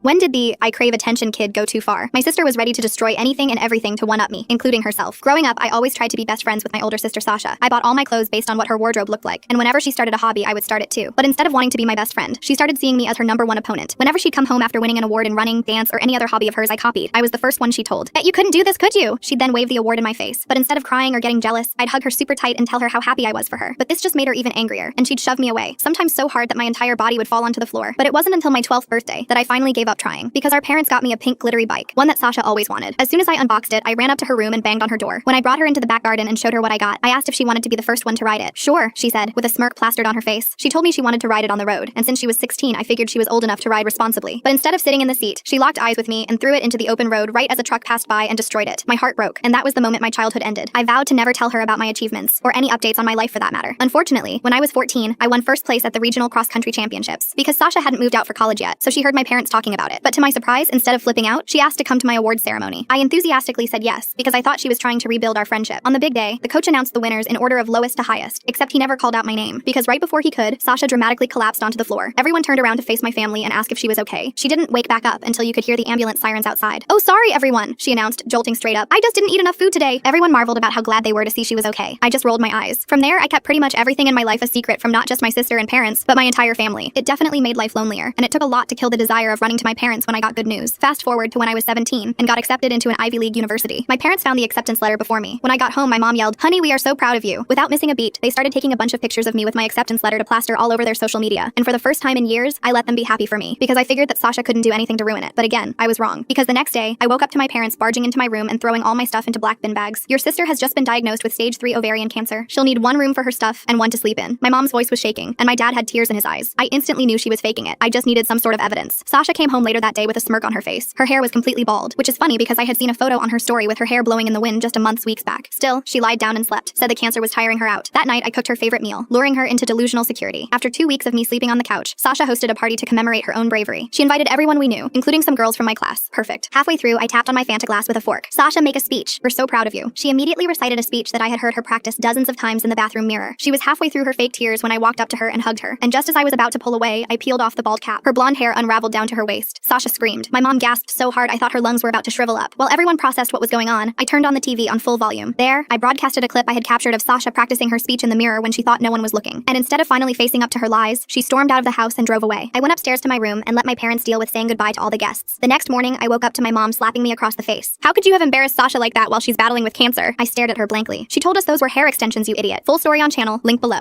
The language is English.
When did the I crave attention kid go too far? My sister was ready to destroy anything and everything to one-up me, including herself. Growing up, I always tried to be best friends with my older sister Sasha. I bought all my clothes based on what her wardrobe looked like, and whenever she started a hobby, I would start it too. But instead of wanting to be my best friend, she started seeing me as her #1 opponent. Whenever she'd come home after winning an award in running, dance, or any other hobby of hers I copied, I was the first one she told. Bet you couldn't do this, could you? She'd then wave the award in my face. But instead of crying or getting jealous, I'd hug her super tight and tell her how happy I was for her. But this just made her even angrier, and she'd shove me away, sometimes so hard that my entire body would fall onto the floor. But it wasn't until my 12th birthday that I finally gave up trying, because our parents got me a pink glittery bike, one that Sasha always wanted. As soon as I unboxed it, I ran up to her room and banged on her door. When I brought her into the back garden and showed her what I got, I asked if she wanted to be the first one to ride it. Sure, she said, with a smirk plastered on her face. She told me she wanted to ride it on the road, and since she was 16, I figured she was old enough to ride responsibly. But instead of sitting in the seat, she locked eyes with me and threw it into the open road right as a truck passed by and destroyed it. My heart broke, and that was the moment my childhood ended. I vowed to never tell her about my achievements, or any updates on my life for that matter. Unfortunately, when I was 14, I won first place at the regional cross-country championships, because Sasha hadn't moved out for college yet, so she heard my parents talking about it. But to my surprise, instead of flipping out, she asked to come to my awards ceremony. I enthusiastically said yes, because I thought she was trying to rebuild our friendship. On the big day, the coach announced the winners in order of lowest to highest, except he never called out my name, because right before he could, Sasha dramatically collapsed onto the floor. Everyone turned around to face my family and ask if she was okay. She didn't wake back up until you could hear the ambulance sirens outside. "Oh, sorry, everyone," she announced, jolting straight up. "I just didn't eat enough food today." Everyone marveled about how glad they were to see she was okay. I just rolled my eyes. From there, I kept pretty much everything in my life a secret from not just my sister and parents, but my entire family. It definitely made life lonelier, and it took a lot to kill the desire of running to my parents when I got good news. Fast forward to when I was 17 and got accepted into an Ivy League university. My parents found the acceptance letter before me. When I got home, my mom yelled, "Honey, we are so proud of you." Without missing a beat, they started taking a bunch of pictures of me with my acceptance letter to plaster all over their social media. And for the first time in years, I let them be happy for me, because I figured that Sasha couldn't do anything to ruin it. But again, I was wrong, because the next day, I woke up to my parents barging into my room and throwing all my stuff into black bin bags. "Your sister has just been diagnosed with stage 3 ovarian cancer. She'll need 1 room for her stuff and 1 to sleep in." My mom's voice was shaking, and my dad had tears in his eyes. I instantly knew she was faking it. I just needed some sort of evidence. Sasha came home later that day with a smirk on her face. Her hair was completely bald, which is funny because I had seen a photo on her story with her hair blowing in the wind just a weeks back. Still, she lied down and slept, said the cancer was tiring her out. That night, I cooked her favorite meal, luring her into delusional security. After 2 weeks of me sleeping on the couch, Sasha hosted a party to commemorate her own bravery. She invited everyone we knew, including some girls from my class. Perfect. Halfway through, I tapped on my Fanta glass with a fork. "Sasha, make a speech. We're so proud of you." She immediately recited a speech that I had heard her practice dozens of times in the bathroom mirror. She was halfway through her fake tears when I walked up to her and hugged her, and just as I was about to pull away, I peeled off the bald cap. Her blonde hair unraveled down to her waist. Sasha screamed. My mom gasped so hard I thought her lungs were about to shrivel up. While everyone processed what was going on, I turned on the TV on full volume. There, I broadcasted a clip I had captured of Sasha practicing her speech in the mirror when she thought no one was looking. And instead of finally facing up to her lies, she stormed out of the house and drove away. I went upstairs to my room and let my parents deal with saying goodbye to all the guests. The next morning, I woke up to my mom slapping me across the face. "How could you have embarrassed Sasha like that while she's battling with cancer?" I stared at her blankly. "She told us those were hair extensions, you idiot." Full story on channel, link below.